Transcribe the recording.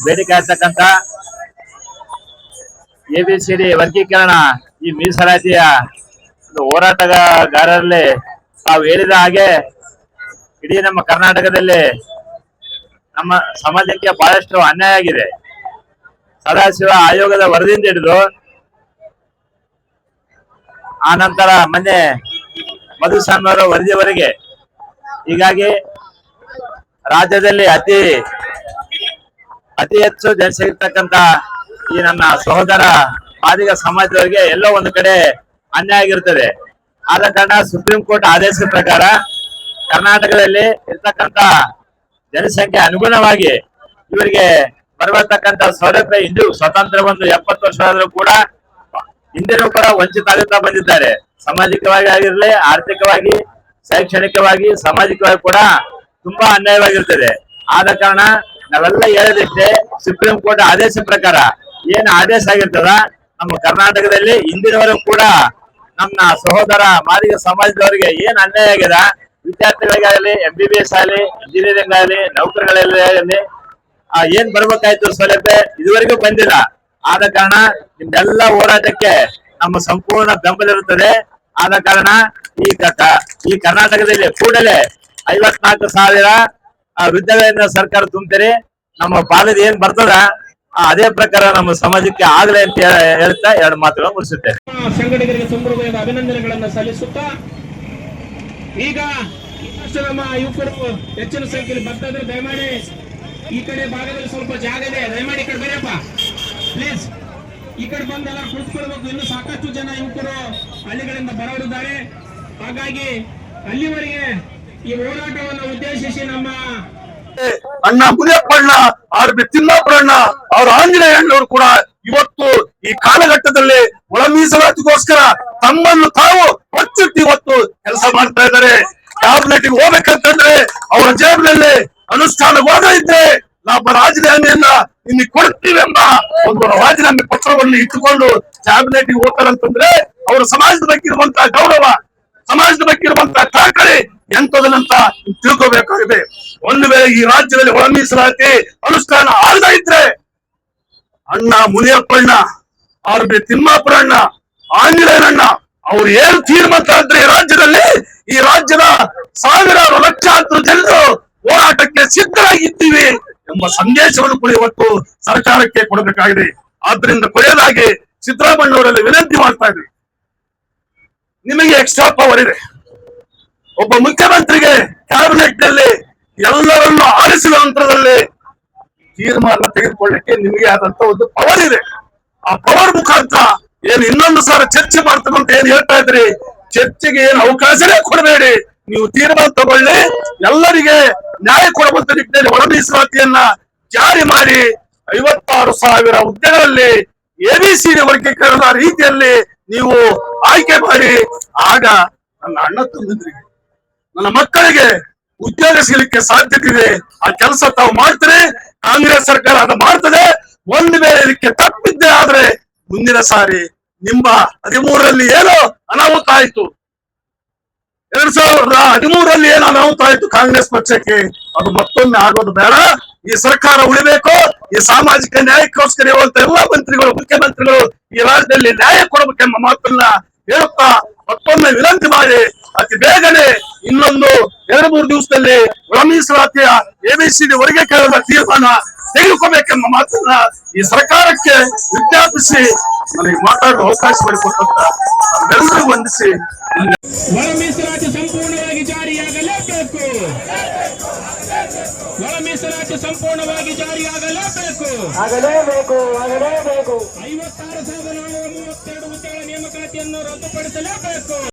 ಬೇಡಿಕೆ ಆಗ್ತಕ್ಕಂತ ABCD ವರ್ಗೀಕರಣ ಈ ಮೀಸಲಾತಿಯ ಹೋರಾಟಗಾರರಲ್ಲಿ ತಾವು ಹೇಳಿದ ಹಾಗೆ ಇಡೀ ನಮ್ಮ ಕರ್ನಾಟಕದಲ್ಲಿ ನಮ್ಮ ಸಮಾಜಕ್ಕೆ ಬಹಳಷ್ಟು ಅನ್ಯಾಯ ಆಗಿದೆ. ಸದಾಶಿವ ಆಯೋಗದ ವರದಿಯಿಂದ ಹಿಡಿದು ಆ ನಂತರ ಮೊನ್ನೆ ಮಧುಸ್ವಾಮಿ ಅವರ ವರದಿಯವರೆಗೆ, ಹೀಗಾಗಿ ರಾಜ್ಯದಲ್ಲಿ ಅತಿ ಹೆಚ್ಚು ಜನಸಂಖ್ಯೆ ಈ ನನ್ನ ಸಹೋದರ ಮಾದಿಗ ಸಮಾಜದವರಿಗೆ ಎಲ್ಲೋ ಒಂದು ಕಡೆ ಅನ್ಯಾಯ ಆಗಿರ್ತದೆ. ಆದ ಕಾರಣ ಸುಪ್ರೀಂ ಕೋರ್ಟ್ ಆದೇಶದ ಪ್ರಕಾರ ಕರ್ನಾಟಕದಲ್ಲಿ ಇರ್ತಕ್ಕಂತ ಜನಸಂಖ್ಯೆ ಅನುಗುಣವಾಗಿ ಇವರಿಗೆ ಬರತಕ್ಕಂತ ಸೌಲಭ್ಯ ಇಂದು ಸ್ವತಂತ್ರ ಒಂದು 70 ವರ್ಷ ಆದ್ರೂ ಕೂಡ ಹಿಂದಿನೂ ಕೂಡ ವಂಚಿತ ಆಗುತ್ತಾ ಬಂದಿದ್ದಾರೆ. ಸಾಮಾಜಿಕವಾಗಿ ಆಗಿರ್ಲಿ, ಆರ್ಥಿಕವಾಗಿ, ಶೈಕ್ಷಣಿಕವಾಗಿ, ಸಾಮಾಜಿಕವಾಗಿ ಕೂಡ ತುಂಬಾ ಅನ್ಯಾಯವಾಗಿರ್ತದೆ. ಆದ ಕಾರಣ ನಾವೆಲ್ಲ ಹೇಳದಿಷ್ಟೇ, ಸುಪ್ರೀಂ ಕೋರ್ಟ್ ಆದೇಶ ಪ್ರಕಾರ ಏನ್ ಆದೇಶ ಆಗಿರ್ತದ, ನಮ್ಮ ಕರ್ನಾಟಕದಲ್ಲಿ ಇಂದಿನವರೆಗೂ ಕೂಡ ನಮ್ಮ ಸಹೋದರ ಮಾದಿಗ ಸಮಾಜದವರಿಗೆ ಏನ್ ಅನ್ಯಾಯ ಆಗಿದೆ, ವಿದ್ಯಾರ್ಥಿಗಳಿಗಾಗಲಿ, MBBS ಆಗಲಿ, ಇಂಜಿನಿಯರಿಂಗ್ ಆಗಲಿ, ನೌಕರಿಗಳಲ್ಲಿ ಆಗಲಿ ಏನ್ ಬರ್ಬೇಕಾಯ್ತು ಸೌಲಭ್ಯ ಇದುವರೆಗೂ ಬಂದಿಲ್ಲ. ಆದ ಕಾರಣ ನಿಮ್ದೆಲ್ಲ ಹೋರಾಟಕ್ಕೆ ನಮ್ಮ ಸಂಪೂರ್ಣ ಬೆಂಬಲ ಇರುತ್ತದೆ. ಆದ ಕಾರಣ ಈ ಕರ್ನಾಟಕದಲ್ಲಿ ಕೂಡಲೇ 54,000 ವೃದ್ಧಗಳಿಂದ ಸರ್ಕಾರ ತುಂಬ್ತೀರಿ, ನಮ್ಮ ಪಾಲದ ಏನ್ ಬರ್ತದ ಅದೇ ಪ್ರಕಾರ ನಮ್ಮ ಸಮಾಜಕ್ಕೆ ಆಗಲಿ ಅಂತ ಹೇಳ್ತಾ 2 ಮಾತುಗಳನ್ನು ಮುಗಿಸುತ್ತೇನೆ. ಸಂಘಟಕರಿಗೆ ಸಂಭ್ರಮದ ಅಭಿನಂದನೆಗಳನ್ನು ಸಲ್ಲಿಸುತ್ತಾ, ಈಗ ನಮ್ಮ ಯುವಕರು ಹೆಚ್ಚಿನ ಸಂಖ್ಯೆಯಲ್ಲಿ ಬರ್ತಾ ಇದ್ರೆ ದಯಮಾಡಿ ಈ ಕಡೆ ಭಾಗದಲ್ಲಿ ಸ್ವಲ್ಪ ಜಾಗ ಇದೆ, ದಯಮಾಡಿ ಈ ಕಡೆ ಬರೆಯಪ್ಪ ಪ್ಲೀಸ್. ಈ ಕಡೆ ಬಂದೆಲ್ಲ ಕುಳಿತುಕೊಳ್ಬೇಕು. ಇನ್ನು ಸಾಕಷ್ಟು ಜನ ಯುವಕರು ಹಳ್ಳಿಗಳಿಂದ ಬರೋರಿದ್ದಾರೆ. ಹಾಗಾಗಿ ಅಲ್ಲಿವರೆಗೆ ಈ ಹೋರಾಟವನ್ನು ಉದ್ದೇಶಿಸಿ ನಮ್ಮ ಅಣ್ಣ ಮುನಿಯಪ್ಪಣ್ಣ, ಆರ್.ಬಿ. ತಿಮ್ಮಾಪುರಣ್ಣ, ಅವ್ರ ಆಂಜನೇಯಣ್ಣವರು ಕೂಡ ಇವತ್ತು ಈ ಕಾಲಘಟ್ಟದಲ್ಲಿ ಒಳ ಮೀಸಲಾತಿಗೋಸ್ಕರ ತಮ್ಮನ್ನು ತಾವು ಹೊಚ್ಚಿಟ್ಟು ಇವತ್ತು ಕೆಲಸ ಮಾಡ್ತಾ ಇದ್ದಾರೆ. ಕ್ಯಾಬಿನೆಟ್ಗೆ ಹೋಗ್ಬೇಕಂತಂದ್ರೆ ಅವರ ಜೇಬಿನಲ್ಲಿ ಅನುಷ್ಠಾನವಾದ ಇದ್ರೆ ನಾವು ರಾಜೀನಾಮೆಯನ್ನ ಇಲ್ಲಿ ಕೊಡ್ತೀವಿ ಎಂಬ ಒಂದು ರಾಜೀನಾಮೆ ಪತ್ರವನ್ನು ಇಟ್ಟುಕೊಂಡು ಕ್ಯಾಬಿನೆಟ್ಗೆ ಹೋಗ್ತಾರಂತಂದ್ರೆ ಅವರ ಸಮಾಜದ ಬಗ್ಗೆ ಇರುವಂತಹ ಗೌರವ, ಸಮಾಜದ ಬಗ್ಗೆ ಇರುವಂತಹ ಕಳಕಳಿ ಎಂತದನ್ನಂತ ತಿಳ್ಕೋಬೇಕಾಗಿದೆ. ಒಂದು ವೇಳೆ ಈ ರಾಜ್ಯದಲ್ಲಿ ಒಳ ಮೀಸಲಾತಿ ಅನುಷ್ಠಾನ ಆಗದ ಇದ್ರೆ ಅಣ್ಣ ಮುನಿಯಪ್ಪಣ್ಣ, ಆರ್.ಬಿ. ತಿಮ್ಮಾಪುರಣ್ಣ, ಆಂಜನೇಯನಣ್ಣ ಅವ್ರು ಏನು ತೀರ್ಮಾನ ಇದ್ರೆ ರಾಜ್ಯದಲ್ಲಿ ಈ ರಾಜ್ಯದ ಸಾವಿರಾರು ಲಕ್ಷಾಂತರ ಜನರು ಹೋರಾಟಕ್ಕೆ ಸಿದ್ಧರಾಗಿದ್ದೀವಿ ಎಂಬ ಸಂದೇಶವನ್ನು ಕೂಡ ಇವತ್ತು ಸರ್ಕಾರಕ್ಕೆ ಕೊಡಬೇಕಾಗಿದೆ. ಆದ್ರಿಂದ ಕೊನೆಯದಾಗಿ ಸಿದ್ದರಾಮಯ್ಯನವರಲ್ಲಿ ವಿನಂತಿ ಮಾಡ್ತಾ ಇದ್ವಿ, ನಿಮಗೆ ಎಕ್ಸ್ಟ್ರಾ ಪವರ್ ಇದೆ. ಒಬ್ಬ ಮುಖ್ಯಮಂತ್ರಿಗೆ ಕ್ಯಾಬಿನೆಟ್ ನಲ್ಲಿ ಎಲ್ಲರನ್ನು ಆರಿಸುವ ನಂತರದಲ್ಲಿ ತೀರ್ಮಾನ ತೆಗೆದುಕೊಳ್ಳಕ್ಕೆ ನಿಮಗೆ ಆದಂತ ಒಂದು ಪವರ್ ಇದೆ. ಆ ಪವರ್ ಮುಖಾಂತರ ಏನು ಇನ್ನೊಂದು ಸಾರಿ ಚರ್ಚೆ ಮಾಡ್ತಕ್ಕಂತ ಏನ್ ಹೇಳ್ತಾ ಇದ್ರಿ, ಚರ್ಚೆಗೆ ಏನು ಅವಕಾಶನೇ ಕೊಡಬೇಡಿ, ನೀವು ತೀರ್ಮಾನ ತಗೊಳ್ಳಿ, ಎಲ್ಲರಿಗೆ ನ್ಯಾಯ ಕೊಡುವಂತ ನಿಟ್ಟಿನಲ್ಲಿ ಒಳ ಮೀಸಲಾತಿಯನ್ನ ಜಾರಿ ಮಾಡಿ 56,000 ಹುದ್ದೆಗಳಲ್ಲಿ ABCD ವರ್ಗೀಕರಣದ ರೀತಿಯಲ್ಲಿ ನೀವು ಆಯ್ಕೆ ಮಾಡಿ. ಆಗ ನನ್ನ ಅಣ್ಣ ತಮ್ಮಂದಿರಿಗೆ, ನನ್ನ ಮಕ್ಕಳಿಗೆ ಉದ್ಯೋಗ ಸಿಗಲಿಕ್ಕೆ ಸಾಧ್ಯತೆ ಇದೆ. ಆ ಕೆಲಸ ತಾವು ಮಾಡ್ತಾರೆ, ಕಾಂಗ್ರೆಸ್ ಸರ್ಕಾರ ಅದು ಮಾಡ್ತದೆ. ಒಂದು ವೇಳೆ ಇದಕ್ಕೆ ತಪ್ಪಿದ್ದೆ ಆದ್ರೆ ಮುಂದಿನ ಸಾರಿ ನಿಮ್ಮ 13ರಲ್ಲಿ ಏನೋ ಅನಾಹುತ ಆಯ್ತು, 2013ರಲ್ಲಿ ಏನು ಅನಾಹುತ ಆಯ್ತು ಕಾಂಗ್ರೆಸ್ ಪಕ್ಷಕ್ಕೆ, ಅದು ಮತ್ತೊಮ್ಮೆ ಆಗೋದು ಬೇಡ. ಈ ಸರ್ಕಾರ ಉಳಿಬೇಕು. ಈ ಸಾಮಾಜಿಕ ನ್ಯಾಯಕ್ಕೋಸ್ಕರ ಇರುವಂತ ಎಲ್ಲಾ ಮಂತ್ರಿಗಳು, ಮುಖ್ಯಮಂತ್ರಿಗಳು ಈ ರಾಜ್ಯದಲ್ಲಿ ನ್ಯಾಯ ಕೊಡಬೇಕೆಂಬ ಮಾತನ್ನ ಹೇಳುತ್ತಾ ಮತ್ತೊಮ್ಮೆ ವಿನಂತಿ ಮಾಡಿ ಅತಿ ಬೇಗನೆ ಇನ್ನೊಂದು 2-3 ದಿವಸದಲ್ಲಿ ಒಳ ಮೀಸಲಾತಿಯ ABCD ವರ್ಗೀಕರಣದ ತೀರ್ಮಾನ ತೆಗೆದುಕೋಬೇಕೆಂಬ ಮಾತನ್ನ ಈ ಸರ್ಕಾರಕ್ಕೆ ವಿಜ್ಞಾಪಿಸಿ ನನಗೆ ಮಾತಾಡುವ ಅವಕಾಶ ಮಾಡಿಕೊಟ್ಟಂತ ನಮ್ಮೆಲ್ಲರಿಗೂ ವಂದಿಸಿ, ಒಳ ಮೀಸಲಾತಿ ಸಂಪೂರ್ಣವಾಗಿ ಜಾರಿಯಾಗಲೇಬೇಕು. ಒಳ ಮೀಸಲಾತಿ ಸಂಪೂರ್ಣವಾಗಿ ಜಾರಿಯಾಗಲೇಬೇಕು. 56,432 ಹುದ್ದೆಗಳ ನೇಮಕಾತಿಯನ್ನು ರದ್ದುಪಡಿಸಲೇಬೇಕು.